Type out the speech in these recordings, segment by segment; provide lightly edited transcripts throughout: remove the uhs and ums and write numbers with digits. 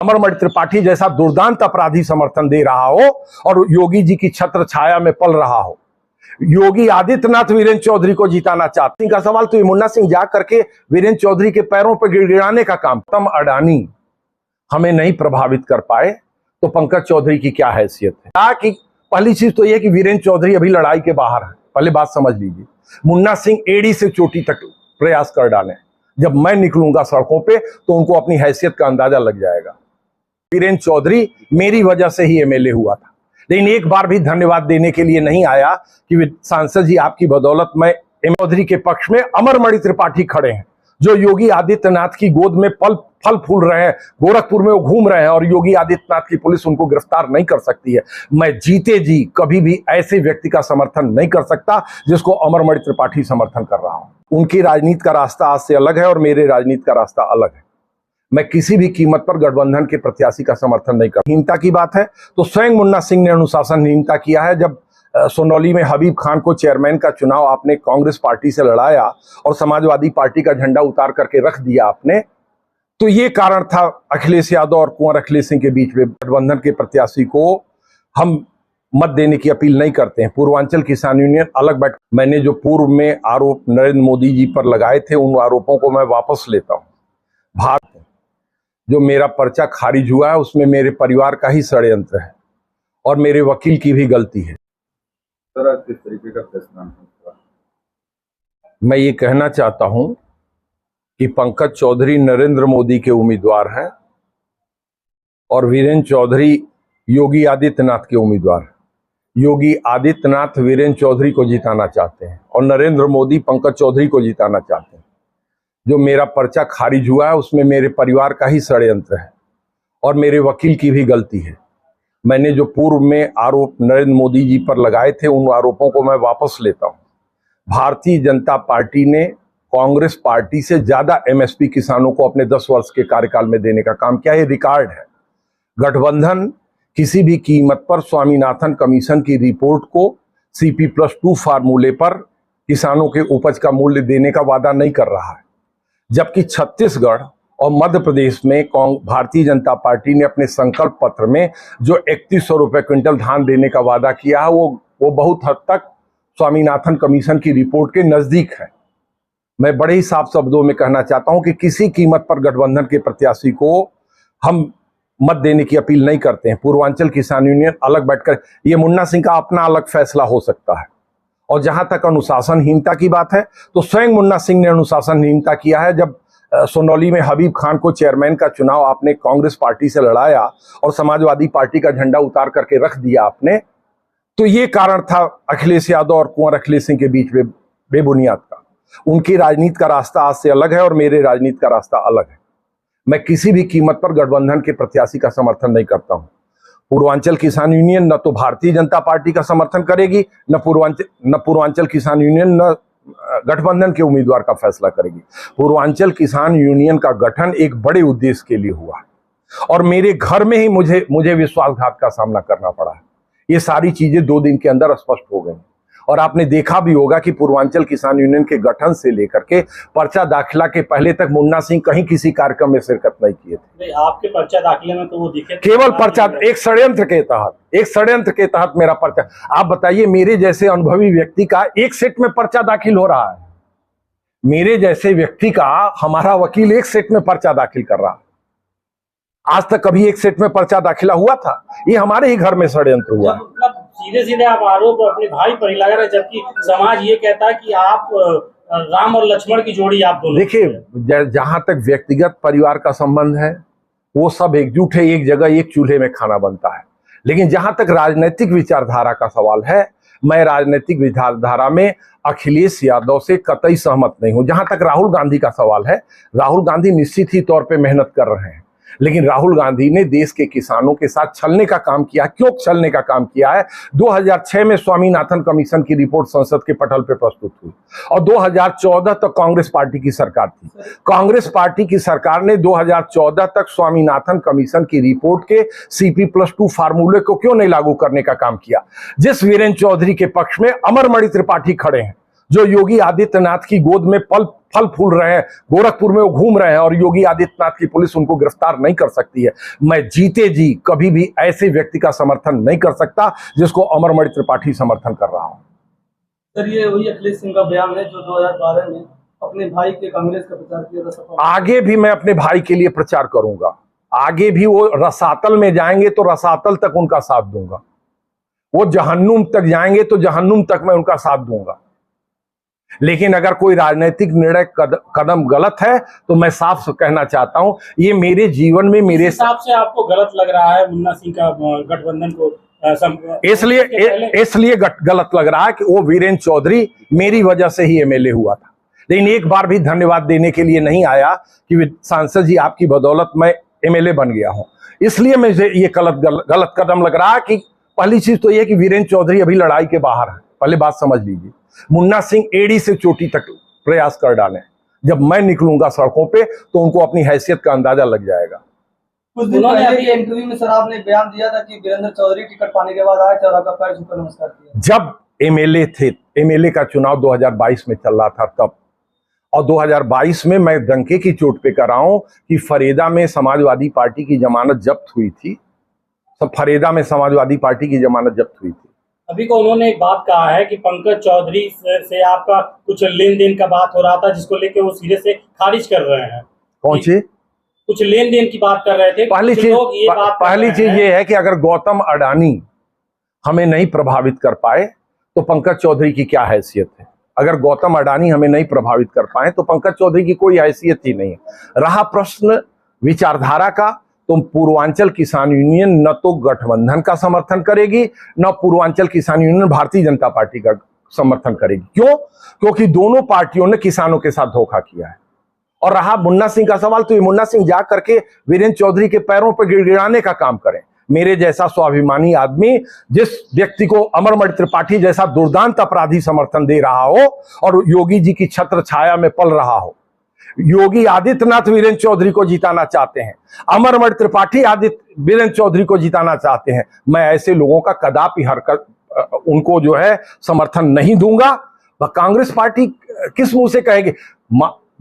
अमरमणि त्रिपाठी जैसा दुर्दांत अपराधी समर्थन दे रहा हो और योगी जी की छत्र छाया में पल रहा हो। योगी आदित्यनाथ वीरेंद्र चौधरी को जिताना चाहते हैं का सवाल तो ये मुन्ना सिंह जा करके वीरेंद्र चौधरी के पैरों पर गिड़गिड़ाने का काम। तम अडानी हमें नहीं प्रभावित कर पाए तो पंकज चौधरी की क्या हैसियत है। कि पहली चीज तो यह कि वीरेंद्र चौधरी अभी लड़ाई के बाहर है, पहले बात समझ लीजिए। मुन्ना सिंह एड़ी से चोटी तक प्रयास कर डाले, जब मैं निकलूंगा सड़कों पे तो उनको अपनी हैसियत का अंदाजा लग जाएगा। वीरेंद्र चौधरी मेरी वजह से ही एमएलए हुआ था, लेकिन एक बार भी धन्यवाद देने के लिए नहीं आया कि सांसद जी आपकी बदौलत में चौधरी के पक्ष में अमरमणि त्रिपाठी खड़े हैं, जो योगी आदित्यनाथ की गोद में फल फूल रहे हैं। गोरखपुर में वो घूम रहे हैं और योगी आदित्यनाथ की पुलिस उनको गिरफ्तार नहीं कर सकती है। मैं जीते जी कभी भी ऐसे व्यक्ति का समर्थन नहीं कर सकता जिसको अमरमणि त्रिपाठी समर्थन कर रहा हूं। उनकी राजनीति का रास्ता आज से अलग है और मेरे राजनीति का रास्ता अलग है। मैं किसी भी कीमत पर गठबंधन के प्रत्याशी का समर्थन नहीं करता। हीनता की बात है तो स्वयं मुन्ना सिंह ने अनुशासनहीनता किया है। जब सोनौली में हबीब खान को चेयरमैन का चुनाव आपने कांग्रेस पार्टी से लड़ाया और समाजवादी पार्टी का झंडा उतार करके रख दिया आपने, तो ये कारण था अखिलेश यादव और कुंवर अखिलेश सिंह के बीच में। गठबंधन के प्रत्याशी को हम मत देने की अपील नहीं करते हैं। पूर्वांचल किसान यूनियन अलग बैठ, मैंने जो पूर्व में आरोप नरेंद्र मोदी जी पर लगाए थे उन आरोपों को मैं वापस लेता हूं। भारत जो मेरा पर्चा खारिज हुआ है उसमें मेरे परिवार का ही षड्यंत्र है और मेरे वकील की भी गलती है। सर, किस तरीके का फैसला? मैं ये कहना चाहता हूं कि पंकज चौधरी नरेंद्र मोदी के उम्मीदवार हैं और वीरेंद्र चौधरी योगी आदित्यनाथ के उम्मीदवार हैं। योगी आदित्यनाथ वीरेंद्र चौधरी को जिताना चाहते हैं और नरेंद्र मोदी पंकज चौधरी को जिताना चाहते हैं। जो मेरा पर्चा खारिज हुआ है उसमें मेरे परिवार का ही षड्यंत्र है और मेरे वकील की भी गलती है। मैंने जो पूर्व में आरोप नरेंद्र मोदी जी पर लगाए थे उन आरोपों को मैं वापस लेता हूं। भारतीय जनता पार्टी ने कांग्रेस पार्टी से ज्यादा एमएसपी किसानों को अपने 10 वर्ष के कार्यकाल में देने का काम किया, ये रिकॉर्ड है। गठबंधन किसी भी कीमत पर स्वामीनाथन कमीशन की रिपोर्ट को CP+2 फार्मूले पर किसानों के उपज का मूल्य देने का वादा नहीं कर रहा है, जबकि छत्तीसगढ़ और मध्य प्रदेश में भारतीय जनता पार्टी ने अपने संकल्प पत्र में जो 3100 रुपए क्विंटल धान देने का वादा किया है वो बहुत हद तक स्वामीनाथन कमीशन की रिपोर्ट के नजदीक है। मैं बड़े ही साफ शब्दों में कहना चाहता हूं कि किसी कीमत पर गठबंधन के प्रत्याशी को हम मत देने की अपील नहीं करते हैं। पूर्वांचल किसान यूनियन अलग बैठकर, ये मुन्ना सिंह का अपना अलग फैसला हो सकता है। और जहां तक अनुशासनहीनता की बात है तो स्वयं मुन्ना सिंह ने अनुशासनहीनता किया है। जब सोनौली में हबीब खान को चेयरमैन का चुनाव आपने कांग्रेस पार्टी से लड़ाया और समाजवादी पार्टी का झंडा उतार करके रख दिया आपने, तो ये कारण था अखिलेश यादव और कुंवर अखिलेश सिंह के बीच में बेबुनियाद का। उनकी राजनीति का रास्ता आज से अलग है और मेरे राजनीति का रास्ता अलग है। मैं किसी भी कीमत पर गठबंधन के प्रत्याशी का समर्थन नहीं करता हूं। पूर्वांचल किसान यूनियन न तो भारतीय जनता पार्टी का समर्थन करेगी, न पूर्वांचल किसान यूनियन न गठबंधन के उम्मीदवार का फैसला करेगी। पूर्वांचल किसान यूनियन का गठन एक बड़े उद्देश्य के लिए हुआ है और मेरे घर में ही मुझे विश्वासघात का सामना करना पड़ा है। ये सारी चीजें 2 दिन के अंदर स्पष्ट हो गई और आपने देखा भी होगा कि पूर्वांचल किसान यूनियन के गठन से लेकर के पर्चा दाखिला के पहले तक मुन्ना सिंह कहीं किसी कार्यक्रम में शिरकत नहीं किए थे। आपके पर्चा दाखिले में तो वो दिखे केवल पर्चा, एक षड्यंत्र के तहत मेरा पर्चा। आप बताइए, मेरे जैसे अनुभवी व्यक्ति का एक सेट में पर्चा दाखिल हो रहा है। मेरे जैसे व्यक्ति का हमारा वकील एक सेट में पर्चा दाखिल कर रहा है। आज तक कभी एक सेट में पर्चा दाखिला हुआ था? ये हमारे ही घर में षड्यंत्र हुआ है। मतलब सीधे आप आरोप अपने भाई पर ही लगा रहे, जबकि समाज ये कहता है कि आप राम और लक्ष्मण की जोड़ी आप दोनों। देखिए, जहां तक व्यक्तिगत परिवार का संबंध है वो सब एकजुट है, एक जगह एक चूल्हे में खाना बनता है। लेकिन जहां तक राजनीतिक विचारधारा का सवाल है, मैं राजनीतिक विचारधारा में अखिलेश यादव से कतई सहमत नहीं हूं। जहां तक राहुल गांधी का सवाल है, राहुल गांधी निश्चित ही तौर पे मेहनत कर रहे हैं, लेकिन राहुल गांधी ने देश के किसानों के साथ छलने का काम किया। क्यों छलने का काम किया है? 2006 में स्वामीनाथन कमीशन की रिपोर्ट संसद के पटल पर प्रस्तुत हुई और 2014 तक कांग्रेस पार्टी की सरकार थी। कांग्रेस पार्टी की सरकार ने 2014 तक स्वामीनाथन कमीशन की रिपोर्ट के CP+2 फार्मूले को क्यों नहीं लागू करने का काम किया? जिस वीरेंद्र चौधरी के पक्ष में अमरमणि त्रिपाठी खड़े हैं, जो योगी आदित्यनाथ की गोद में फल फूल रहे हैं, गोरखपुर में वो घूम रहे हैं और योगी आदित्यनाथ की पुलिस उनको गिरफ्तार नहीं कर सकती है। मैं जीते जी कभी भी ऐसे व्यक्ति का समर्थन नहीं कर सकता जिसको अमरमणि त्रिपाठी समर्थन कर रहा हूं। सर, ये वही अखिलेश सिंह का बयान है जो 2012 में अपने भाई के कांग्रेस का प्रचार किया था सपा। आगे भी मैं अपने भाई के लिए प्रचार करूंगा, आगे भी वो रसातल में जाएंगे तो रसातल तक उनका साथ दूंगा, वो जहन्नुम तक जाएंगे तो जहन्नुम तक मैं उनका साथ दूंगा। लेकिन अगर कोई राजनीतिक निर्णय कदम गलत है तो मैं साफ कहना चाहता हूं, ये मेरे जीवन में मेरे हिसाब से आपको गलत लग रहा है मुन्ना सिंह का गठबंधन को इसलिए गलत लग रहा है कि वो वीरेंद्र चौधरी मेरी वजह से ही एमएलए हुआ था, लेकिन एक बार भी धन्यवाद देने के लिए नहीं आया कि सांसद जी आपकी बदौलत मैं एमएलए बन गया हूं। इसलिए मुझे ये गलत कदम लग रहा है कि पहली चीज तो यह कि वीरेंद्र चौधरी अभी लड़ाई के बाहर है, पहले बात समझ लीजिए। मुन्ना सिंह एड़ी से चोटी तक प्रयास कर डालें, जब मैं निकलूंगा सड़कों पे तो उनको अपनी हैसियत का अंदाजा लग जाएगा। कुछ दिन पहले के इंटरव्यू में सर आपने बयान दिया था कि वीरेंद्र चौधरी टिकट पाने के बाद आए थे और आपका पैर छूकर नमस्कार किया। जब एमएलए थे, एमएलए का चुनाव 2022 में चल रहा था तब, और 2022 में मैं डंके की चोट पे कर रहा हूं कि फरेदा में समाजवादी पार्टी की जमानत जब्त हुई थी, सब फरेदा में समाजवादी पार्टी की जमानत जब्त हुई थी। अभी को उन्होंने एक बात कहा है कि पंकज चौधरी से आपका कुछ लेन देन का बात हो रहा था जिसको लेकर वो सिरे से खारिज कर रहे हैं। कौन सी? कुछ लेन देन की बात कर रहे थे। पहली चीज ये है कि अगर गौतम अडानी हमें नहीं प्रभावित कर पाए तो पंकज चौधरी की क्या हैसियत है। अगर गौतम अडानी हमें नहीं प्रभावित कर पाए तो पंकज चौधरी की कोई हैसियत ही नहीं है। रहा प्रश्न विचारधारा का, तो पूर्वांचल किसान यूनियन न तो गठबंधन का समर्थन करेगी न पूर्वांचल किसान यूनियन भारतीय जनता पार्टी का समर्थन करेगी। क्यों? क्योंकि दोनों पार्टियों ने किसानों के साथ धोखा किया है। और रहा मुन्ना सिंह का सवाल, तो ये मुन्ना सिंह जा करके वीरेंद्र चौधरी के पैरों पर गिड़गिड़ाने का काम करें। मेरे जैसा स्वाभिमानी आदमी जिस व्यक्ति को अमरमणि त्रिपाठी जैसा दुर्दांत अपराधी समर्थन दे रहा हो और योगी जी की छत्र छाया में पल रहा हो, योगी आदित्यनाथ वीरेंद्र चौधरी को जिताना चाहते हैं, अमरमणि त्रिपाठी वीरेंद्र चौधरी को जिताना चाहते हैं, मैं ऐसे लोगों का कदापि हरकत उनको जो है समर्थन नहीं दूंगा। कांग्रेस पार्टी किस मुंह से कहेगी?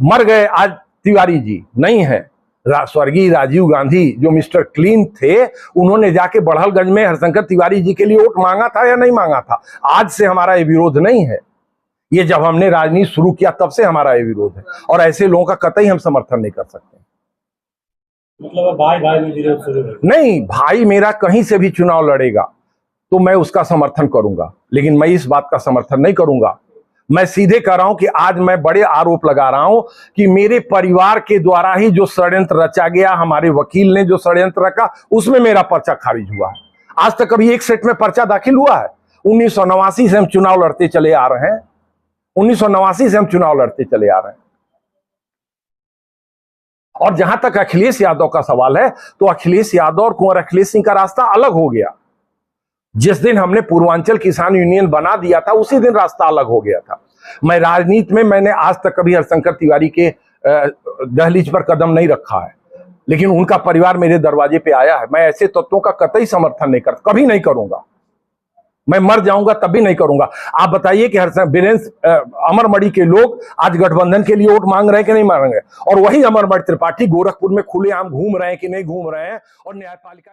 मर गए आज तिवारी जी नहीं है, स्वर्गीय राजीव गांधी जो मिस्टर क्लीन थे, उन्होंने जाके बढ़लगंज में हरशंकर तिवारी जी के लिए वोट मांगा था या नहीं मांगा था? आज से हमारा ये विरोध नहीं है, ये जब हमने राजनीति शुरू किया तब से हमारा ये विरोध है, और ऐसे लोगों का कतई हम समर्थन नहीं कर सकते। मतलब भाई में विरोध शुरू है? नहीं, भाई मेरा कहीं से भी चुनाव लड़ेगा तो मैं उसका समर्थन करूंगा, लेकिन मैं इस बात का समर्थन नहीं करूंगा। मैं सीधे कह रहा हूं कि आज मैं बड़े आरोप लगा रहा हूं कि मेरे परिवार के द्वारा ही जो षड्यंत्र रचा गया, हमारे वकील ने जो षड्यंत्र रखा, उसमें मेरा पर्चा खारिज हुआ है। आज तक कभी एक सेट में पर्चा दाखिल हुआ है? 1989 से हम चुनाव लड़ते चले आ रहे हैं, 1989 से हम चुनाव लड़ते चले आ रहे हैं। और जहां तक अखिलेश यादव का सवाल है, तो अखिलेश यादव और कुंवर अखिलेश सिंह का रास्ता अलग हो गया। जिस दिन हमने पूर्वांचल किसान यूनियन बना दिया था उसी दिन रास्ता अलग हो गया था। मैं राजनीति में मैंने आज तक कभी हरशंकर तिवारी के दहलीज पर कदम नहीं रखा है, लेकिन उनका परिवार मेरे दरवाजे पे आया है। मैं ऐसे तत्वों का कतई समर्थन नहीं करता, कभी नहीं करूंगा। मैं मर जाऊंगा तब भी नहीं करूंगा। आप बताइए कि अमरमणि के लोग आज गठबंधन के लिए वोट मांग रहे हैं कि नहीं मांग रहे हैं? और वही अमरमणि त्रिपाठी गोरखपुर में खुलेआम घूम रहे हैं कि नहीं घूम रहे हैं? और न्यायपालिका